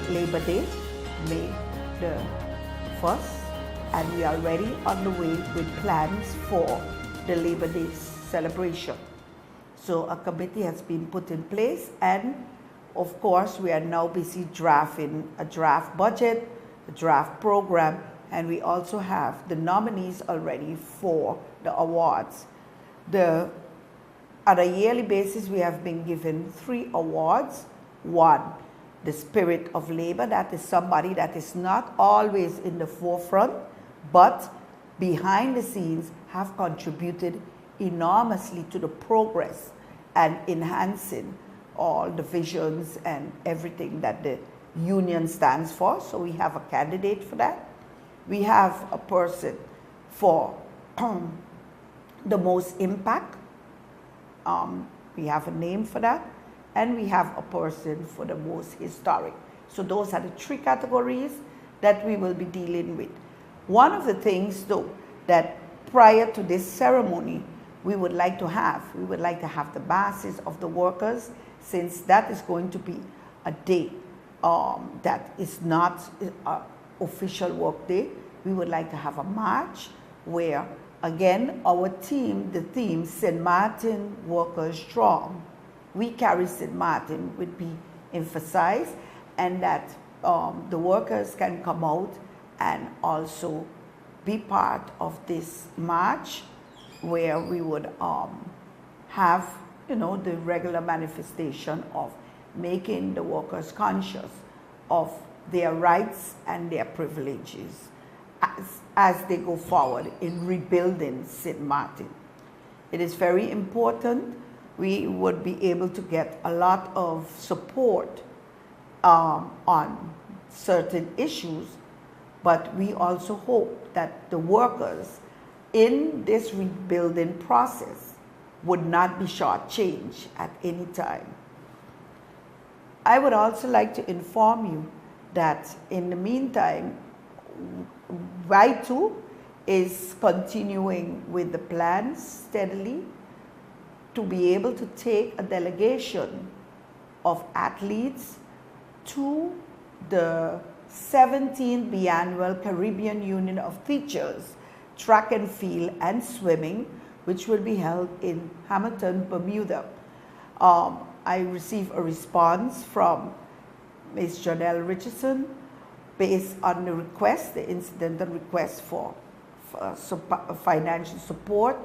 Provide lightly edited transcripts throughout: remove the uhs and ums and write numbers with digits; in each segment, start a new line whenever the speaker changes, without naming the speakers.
Labor Day, May the 1st, and we are already on the way with plans for the Labor Day celebration. So a committee has been put in place, and of course we are now busy drafting a draft budget, a draft program, and we also have the nominees already for the awards. On a yearly basis, we have been given 3 awards. One, the Spirit of Labor, that is somebody that is not always in the forefront, but behind the scenes have contributed enormously to the progress and enhancing all the visions and everything that the union stands for. So we have a candidate for that. We have a person for the most impact. We have a name for that. And we have a person for the most historic. So those are the 3 categories that we will be dealing with. One of the things, though, that prior to this ceremony, we would like to have the masses of the workers, since that is going to be a day that is not an official work day. We would like to have a march where, again, our theme, the theme, St. Martin Workers Strong. We carry St. Martin would be emphasized, and that the workers can come out and also be part of this march, where we would have, the regular manifestation of making the workers conscious of their rights and their privileges as they go forward in rebuilding St. Martin. It is very important. We would be able to get a lot of support on certain issues, but we also hope that the workers in this rebuilding process would not be shortchanged at any time. I would also like to inform you that in the meantime, Y2 is continuing with the plans steadily to be able to take a delegation of athletes to the 17th Biannual Caribbean Union of Teachers Track and Field and Swimming, which will be held in Hamilton, Bermuda. I received a response from Ms. Janelle Richardson based on the request, the incidental request for financial support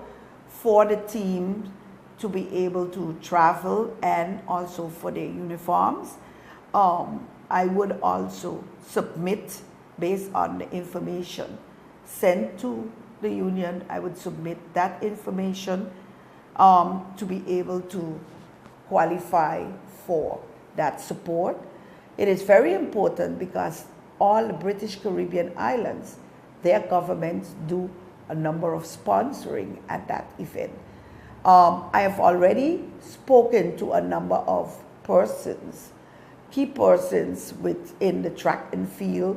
for the team to be able to travel and also for their uniforms. I would also submit, based on the information sent to the union, I would submit that information to be able to qualify for that support. It is very important because all the British Caribbean islands, their governments do a number of sponsoring at that event. I have already spoken to a number of persons, key persons within the track and field,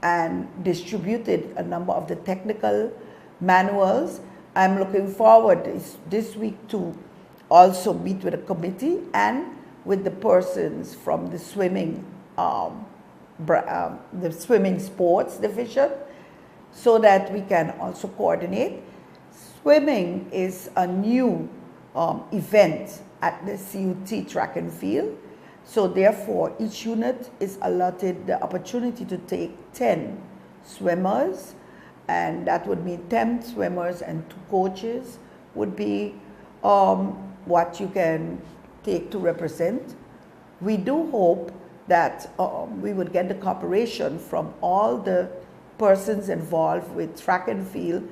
and distributed a number of the technical manuals. I'm looking forward this week to also meet with a committee and with the persons from the swimming sports division, so that we can also coordinate. Swimming is a new event at the CUT track and field. So therefore, each unit is allotted the opportunity to take 10 swimmers, and that would mean 10 swimmers and 2 coaches would be what you can take to represent. We do hope that we would get the cooperation from all the persons involved with track and field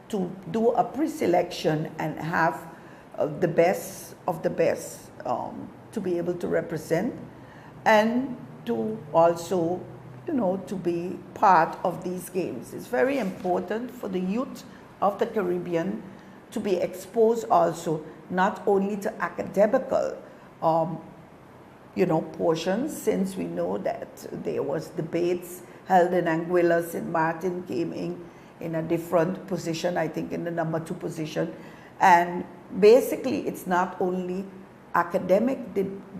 to do a pre-selection and have the best of the best to be able to represent, and to also, to be part of these games. It's very important for the youth of the Caribbean to be exposed also, not only to academical portions, since we know that there was debates held in Anguilla. St. Martin came in a different position, I think in the number 2 position. And basically, it's not only academic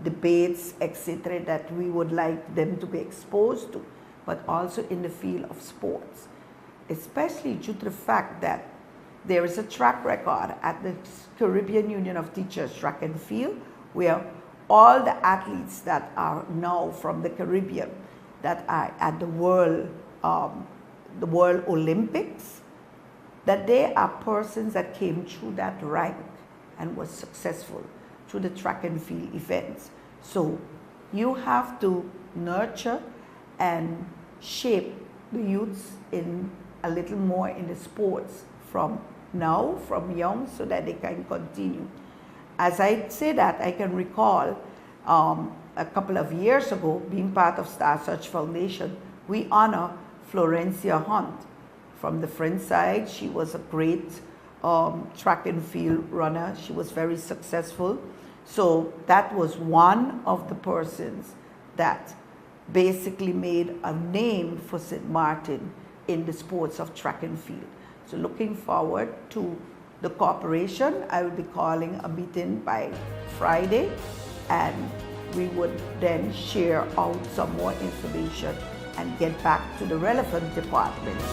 debates, etc., that we would like them to be exposed to, but also in the field of sports, especially due to the fact that there is a track record at the Caribbean Union of Teachers Track and Field, where all the athletes that are now from the Caribbean that are at the World Olympics, that they are persons that came through that rank and was successful through the track and field events. So you have to nurture and shape the youths in a little more in the sports from now, from young, so that they can continue. As I say that, I can recall a couple of years ago, being part of Star Search Foundation, we honor Florencia Hunt. From the French side, she was a great track and field runner. She was very successful. So that was one of the persons that basically made a name for St. Martin in the sports of track and field. So looking forward to the corporation. I will be calling a meeting by Friday, and we would then share out some more information and get back to the relevant departments.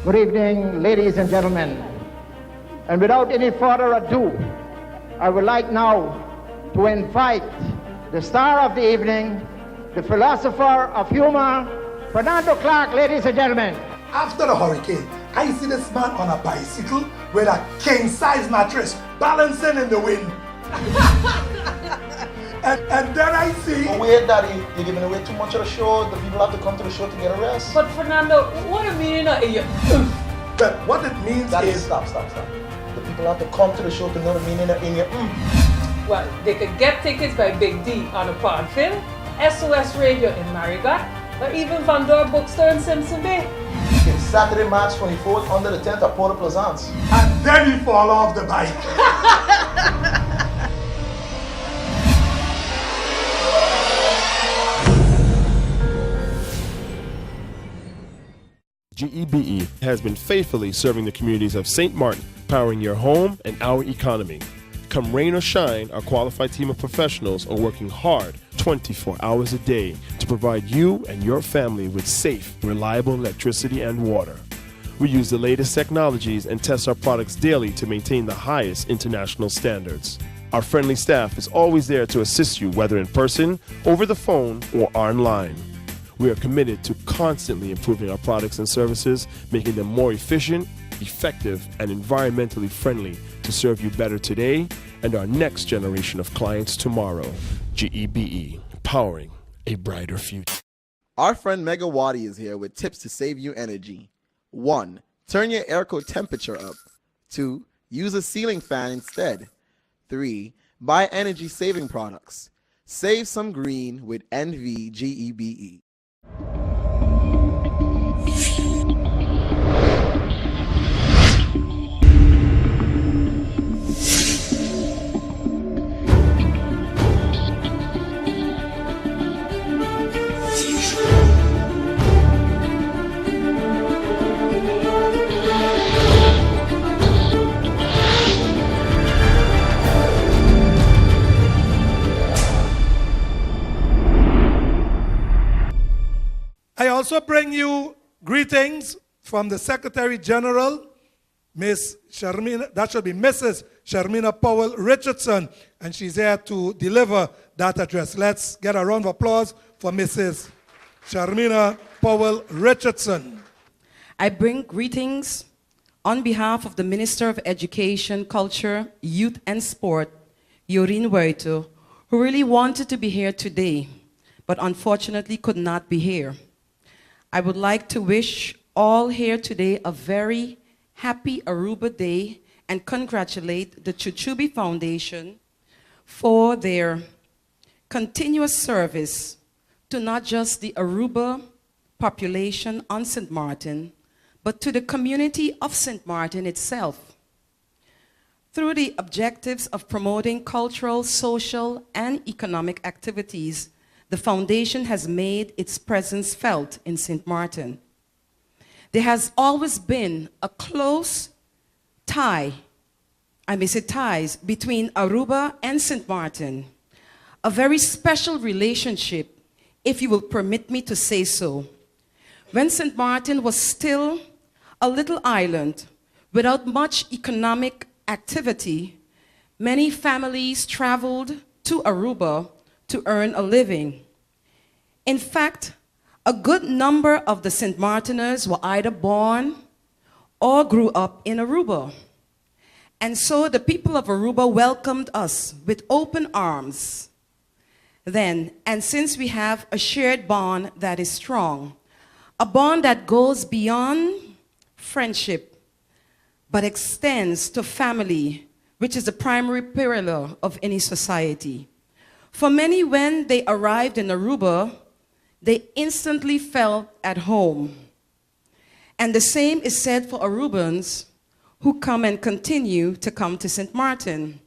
Good evening, ladies and gentlemen. And without any further ado, I would like now to invite the star of the evening, the philosopher of humor, Fernando Clark, ladies and gentlemen.
After the hurricane, I see this man on a bicycle with a king-size mattress balancing in the wind. and then I see...
Oh wait, Daddy, you're giving away too much of the show. The people have to come to the show to get a rest.
But Fernando, what do you mean
But what it means
Daddy,
is...
Stop. The people have to come to the show to know the meaning in your
Well, they could get tickets by Big D on the Pond Film, SOS Radio in Marigot, or even Van Door Bookstore in Simpson Bay.
It's Saturday, March 24th under the tent at Port au Plaisance.
And then he fall off the bike.
GEBE has been faithfully serving the communities of St. Martin, powering your home and our economy. Come rain or shine, our qualified team of professionals are working hard 24 hours a day to provide you and your family with safe, reliable electricity and water. We use the latest technologies and test our products daily to maintain the highest international standards. Our friendly staff is always there to assist you, whether in person, over the phone, or online. We are committed to constantly improving our products and services, making them more efficient, effective, and environmentally friendly to serve you better today and our next generation of clients tomorrow. GEBE, powering a brighter future.
Our friend Mega Wadi is here with tips to save you energy. 1. Turn your airco temperature up. 2. Use a ceiling fan instead. 3. Buy energy-saving products. Save some green with NVGEBE.
I also bring you greetings from the Secretary General, Miss Sharmina, that should be Mrs. Sharmina Powell Richardson, and she's here to deliver that address. Let's get a round of applause for Mrs. Sharmina Powell Richardson.
I bring greetings on behalf of the Minister of Education, Culture, Youth and Sport, Yorin Huerto, who really wanted to be here today, but unfortunately could not be here. I would like to wish all here today a very happy Aruba Day and congratulate the Chuchubi Foundation for their continuous service to not just the Aruba population on St. Martin, but to the community of St. Martin itself. Through the objectives of promoting cultural, social, and economic activities, the foundation has made its presence felt in St. Martin. There has always been a close tie, I may say ties, between Aruba and St. Martin. A very special relationship, if you will permit me to say so. When St. Martin was still a little island without much economic activity, many families traveled to Aruba to earn a living. In fact, a good number of the St. Martiners were either born or grew up in Aruba. And so the people of Aruba welcomed us with open arms then. And since we have a shared bond that is strong, a bond that goes beyond friendship, but extends to family, which is the primary pillar of any society. For many, when they arrived in Aruba, they instantly felt at home. And the same is said for Arubans who come and continue to come to St. Martin.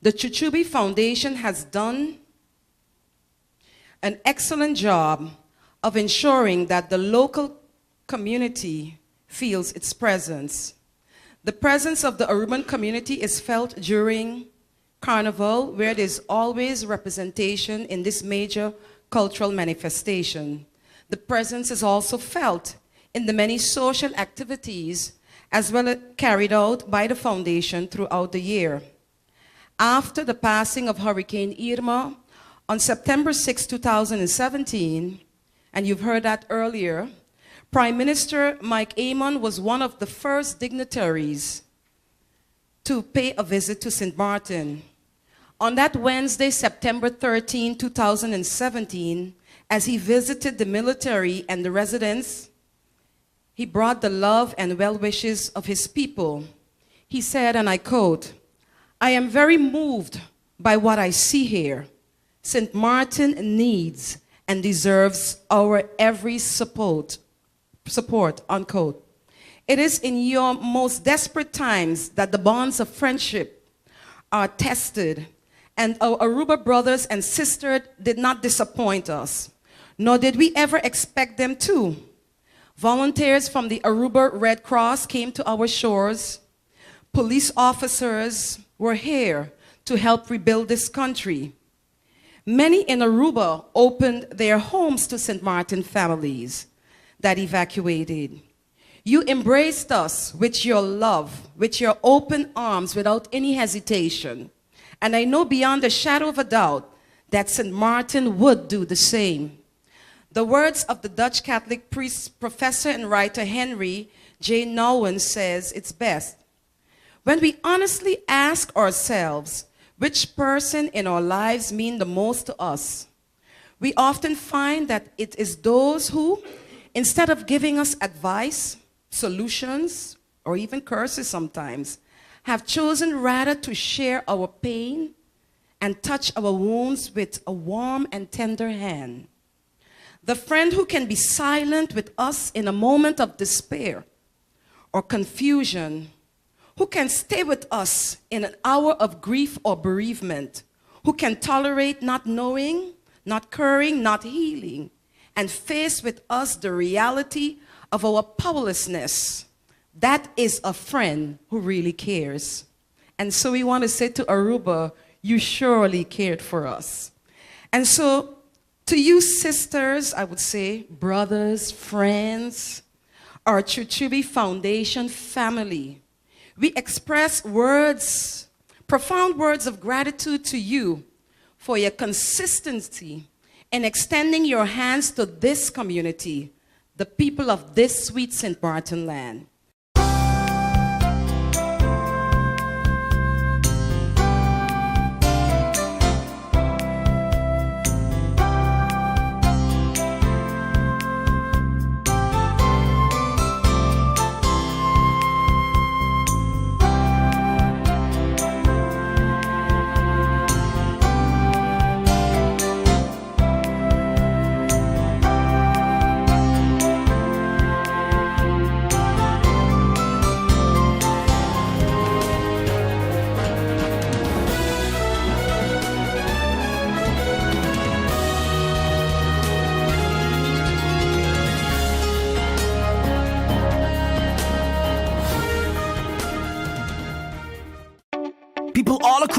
The Chuchubi Foundation has done an excellent job of ensuring that the local community feels its presence. The presence of the Aruban community is felt during Carnival, where there's always representation in this major cultural manifestation. The presence is also felt in the many social activities as well as carried out by the foundation throughout the year. After the passing of Hurricane Irma on September 6, 2017, and you've heard that earlier, Prime Minister Mike Amon was one of the first dignitaries to pay a visit to St. Martin. On that Wednesday, September 13, 2017, as he visited the military and the residents, he brought the love and well wishes of his people. He said, and I quote, "I am very moved by what I see here. St. Martin needs and deserves our every support, unquote. It is in your most desperate times that the bonds of friendship are tested, and our Aruba brothers and sisters did not disappoint us, nor did we ever expect them to. Volunteers from the Aruba Red Cross came to our shores. Police officers were here to help rebuild this country. Many in Aruba opened their homes to St. Martin families that evacuated. You embraced us with your love, with your open arms, without any hesitation. And I know beyond a shadow of a doubt that St. Martin would do the same. The words of the Dutch Catholic priest, professor, and writer Henry J. Nouwen says it's best. When we honestly ask ourselves which person in our lives mean the most to us, we often find that it is those who, instead of giving us advice, solutions, or even curses sometimes, have chosen rather to share our pain and touch our wounds with a warm and tender hand. The friend who can be silent with us in a moment of despair or confusion, who can stay with us in an hour of grief or bereavement, who can tolerate not knowing, not caring, not healing, and face with us the reality of our powerlessness. That is a friend who really cares. And so we want to say to Aruba, you surely cared for us. And so to you sisters, I would say, brothers, friends, our Chuchubi Foundation family, we express words, profound words of gratitude to you for your consistency in extending your hands to this community, the people of this sweet St. Martin land.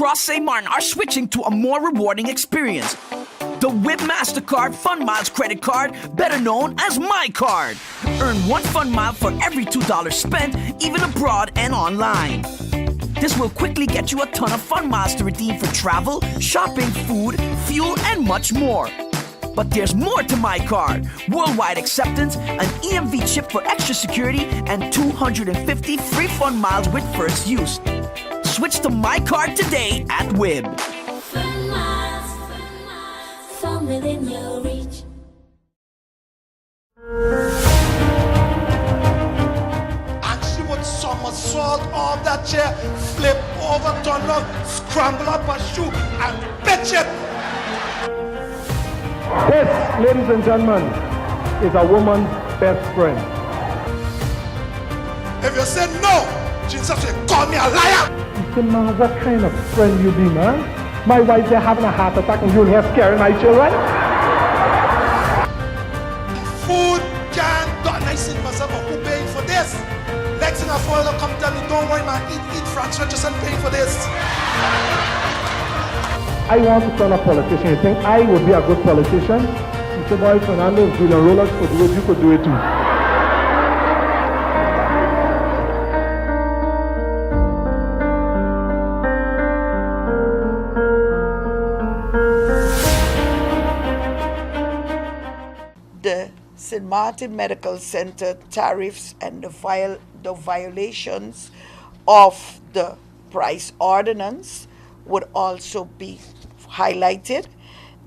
across St. Martin are switching to a more rewarding experience. The WIB MasterCard Fun Miles credit card, better known as My Card. Earn 1 Fun Mile for every $2 spent, even abroad and online. This will quickly get you a ton of Fun Miles to redeem for travel, shopping, food, fuel, and much more. But there's more to My Card. Worldwide acceptance, an EMV chip for extra security, and 250 free Fun Miles with first use. Switch to My Card today at WIB.
Fun Miles, from within your reach.
And she would somersault off that chair, flip over, turn around, scramble up her shoe, and pitch it.
This, ladies and gentlemen, is a woman's best friend.
If you say no, she just say, call me a liar.
You say, man, what kind of friend you be, man? My wife, they're having a heart attack and you're here scaring my children?
Food can't do. And I said to myself, who paying for this? Next thing I fall, they'll come tell me, don't worry, man, eat Frank Richardson paying for this.
I want to turn a politician. You think I would be a good politician? You say, boy, Fernando, if Julian Rollins could do it, you could do it too.
The St. Martin Medical Center tariffs and the violations of the price ordinance would also be highlighted.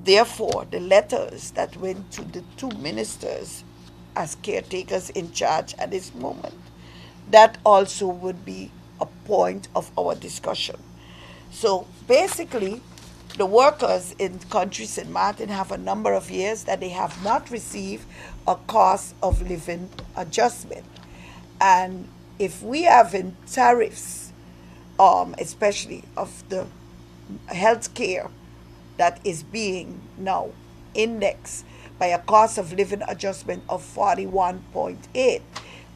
Therefore, the letters that went to the 2 ministers as caretakers in charge at this moment, that also would be a point of our discussion. So basically, the workers in country St. Martin have a number of years that they have not received a cost of living adjustment. And if we have in tariffs, especially of the health care that is being now indexed by a cost of living adjustment of 41.8,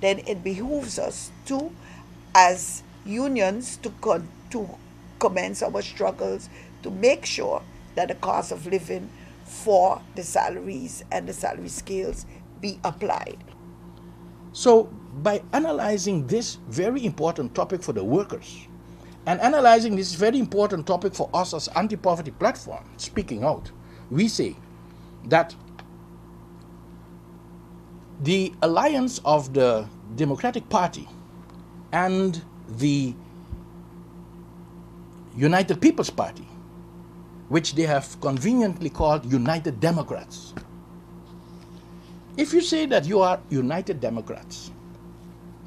then it behooves us to, as unions, to commence our struggles to make sure that the cost of living for the salaries and the salary scales be applied.
So by analyzing this very important topic for the workers, and analyzing this very important topic for us as anti-poverty platform, speaking out, we say that the alliance of the Democratic Party and the United People's Party, which they have conveniently called United Democrats. If you say that you are United Democrats,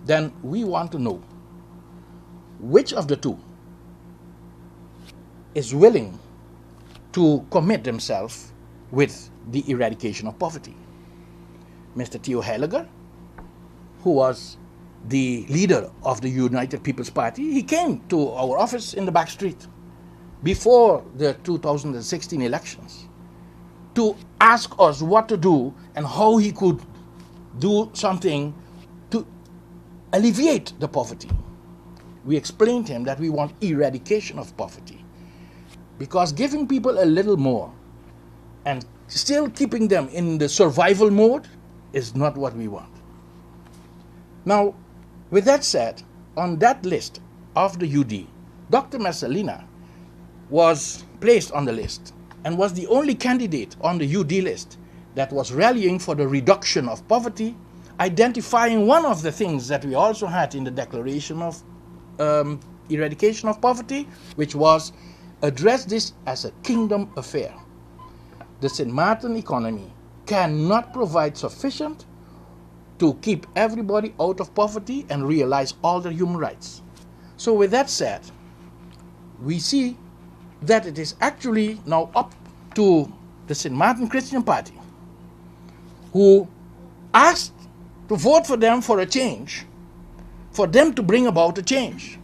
then we want to know which of the two is willing to commit themselves with the eradication of poverty. Mr. Theo Heiliger, who was the leader of the United People's Party, he came to our office in the back street before the 2016 elections to ask us what to do and how he could do something to alleviate the poverty. We explained to him that we want eradication of poverty, because giving people a little more and still keeping them in the survival mode is not what we want. Now, with that said, on that list of the UD, Dr. Messalina was placed on the list and was the only candidate on the UD list that was rallying for the reduction of poverty, identifying one of the things that we also had in the Declaration of Eradication of Poverty, which was address this as a kingdom affair. The St. Martin economy cannot provide sufficient to keep everybody out of poverty and realize all their human rights. So with that said, we see that it is actually now up to the St. Martin Christian Party, who asked to vote for them for a change, for them to bring about a change,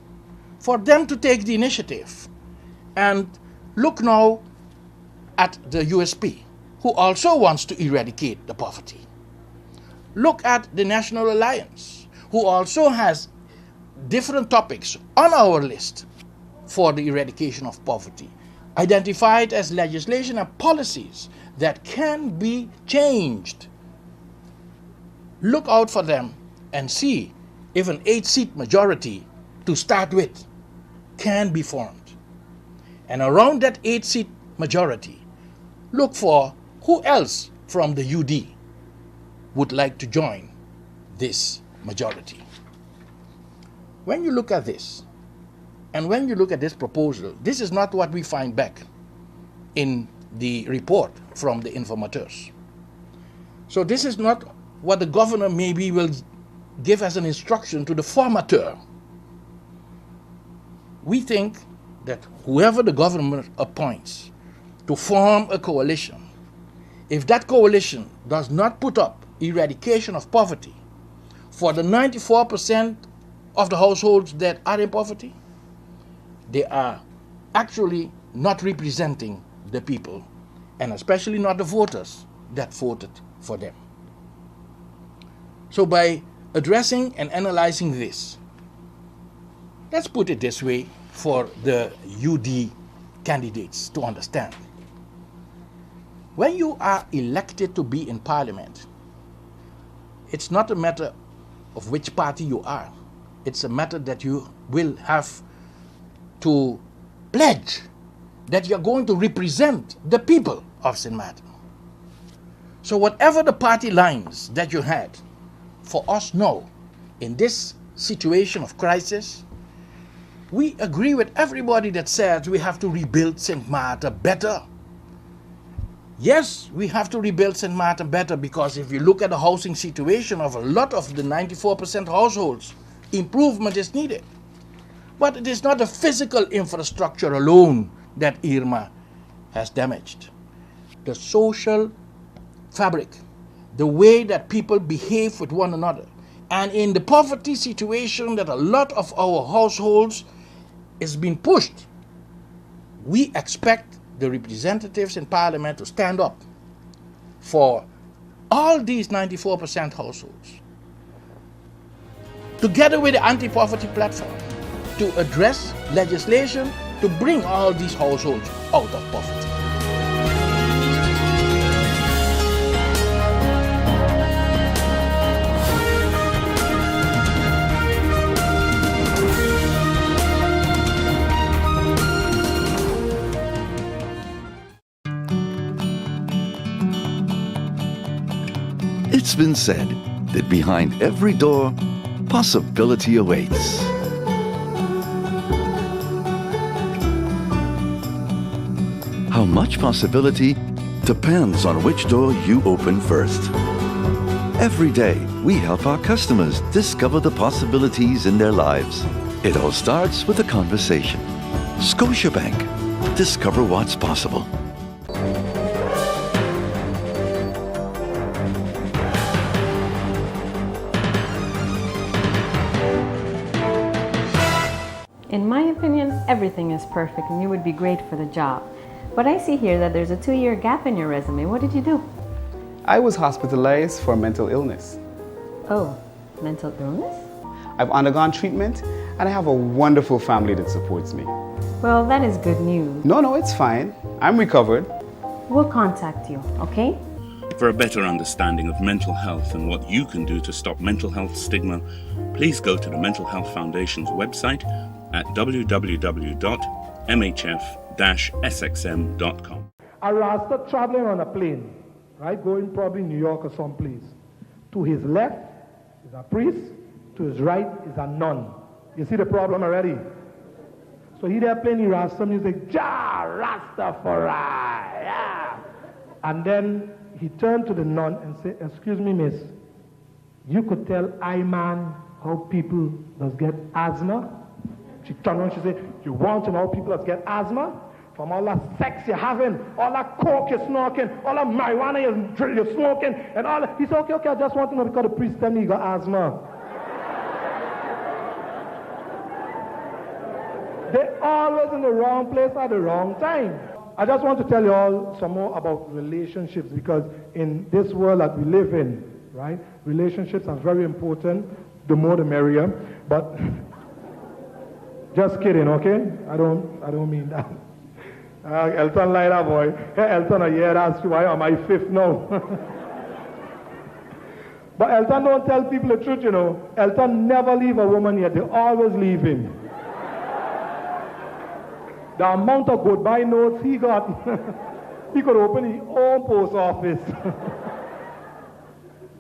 for them to take the initiative. And look now at the USP, who also wants to eradicate the poverty. Look at the National Alliance, who also has different topics on our list for the eradication of poverty. Identify it as legislation and policies that can be changed. Look out for them and see if an 8-seat majority to start with can be formed. And around that 8-seat majority, look for who else from the UD would like to join this majority. When you look at this, and when you look at this proposal, this is not what we find back in the report from the informateurs. So this is not what the governor maybe will give as an instruction to the formateur. We think that whoever the government appoints to form a coalition, if that coalition does not put up eradication of poverty for the 94% of the households that are in poverty, they are actually not representing the people, and especially not the voters that voted for them. So by addressing and analyzing this, let's put it this way for the UD candidates to understand. When you are elected to be in parliament, it's not a matter of which party you are. It's a matter that you will have to pledge that you're going to represent the people of St. Martin. So whatever the party lines that you had, for us now, in this situation of crisis, we agree with everybody that says we have to rebuild St. Martin better. Yes, we have to rebuild St. Martin better, because if you look at the housing situation of a lot of the 94% households, improvement is needed. But it is not the physical infrastructure alone that Irma has damaged. The social fabric, the way that people behave with one another, and in the poverty situation that a lot of our households is being pushed, we expect the representatives in parliament to stand up for all these 94% households, together with the anti-poverty platform, to address legislation to bring all these households out of poverty.
It's been said that behind every door, possibility awaits. How much possibility depends on which door you open first. Every day, we help our customers discover the possibilities in their lives. It all starts with a conversation. Scotiabank. Discover what's possible.
In my opinion, everything is perfect and you would be great for the job. But I see here that there's a 2-year gap in your resume. What did you do?
I was hospitalized for mental illness.
Oh, mental illness?
I've undergone treatment and I have a wonderful family that supports me.
Well, that is good news.
No, it's fine. I'm recovered.
We'll contact you, okay?
For a better understanding of mental health and what you can do to stop mental health stigma, please go to the Mental Health Foundation's website at www.mhf-sxm.com.
A Rasta traveling on a plane, right, going probably New York or someplace. To his left is a priest, to his right is a nun. You see the problem already? So he there playing Rasta music, Ja Rastafari, yeah. And then he turned to the nun and said, "Excuse me, miss, you could tell I man how people does get asthma?" She turned around, she said, "You want to know how people does get asthma? From all that sex you're having, all that coke you're smoking, all that marijuana you're smoking, and all that." He said, okay, I just want to know because the priest tell me you got asthma." They're always in the wrong place at the wrong time. I just want to tell you all some more about relationships, because in this world that we live in, right, relationships are very important. The more the merrier. But Just kidding, okay? I don't mean that. Elton like that boy. Hey, Elton, yeah, that's why I'm my fifth now. But Elton don't tell people the truth, you know. Elton never leave a woman yet. They always leave him. The amount of goodbye notes he got, he could open his own post office.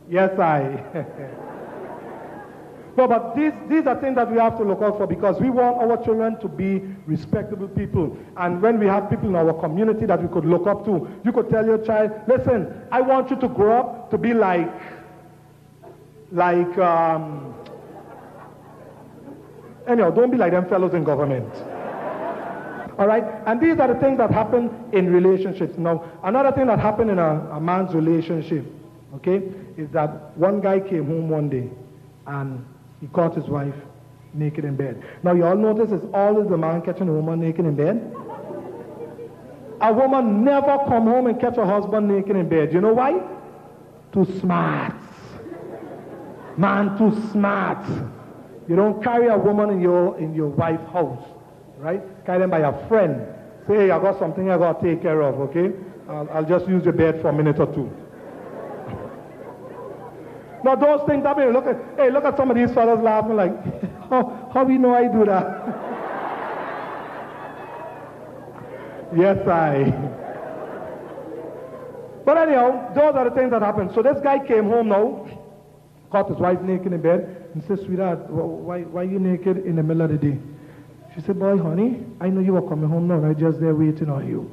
Yes, No, but these are things that we have to look out for because we want our children to be respectable people. And when we have people in our community that we could look up to, you could tell your child, listen, I want you to grow up to be anyhow, don't be like them fellows in government. All right? And these are the things that happen in relationships. Now, another thing that happened in a man's relationship, okay, is that one guy came home one day and he caught his wife naked in bed. Now, you all notice it's always the man catching a woman naked in bed. A woman never come home and catch her husband naked in bed. You know why? Too smart. Man, too smart. You don't carry a woman in your wife's house, right? Carry them by a friend. Say, hey, I got something I got to take care of, okay? I'll just use your bed for a minute or two. Now those things, I mean, look at some of these fellas laughing like, how we know I do that? Yes, But anyhow, those are the things that happen. So this guy came home now, caught his wife naked in bed, and said, sweetheart, why are you naked in the middle of the day? She said, boy, honey, I know you were coming home now, right? Just there waiting on you.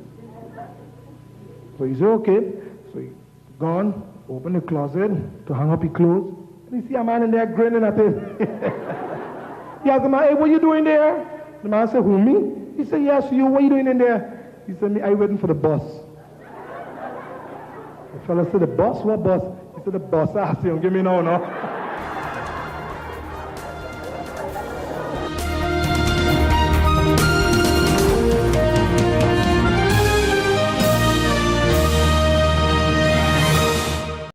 So he said, okay. So he gone, opened the closet to hang up his clothes, and he see a man in there grinning at him. He asked the man, hey, what you doing there? The man said, who, me? He said, yes, you, what you doing in there? He said, me, I waiting for the bus. The fellow said, the bus? What bus? He said, the bus. I asked him, give me no.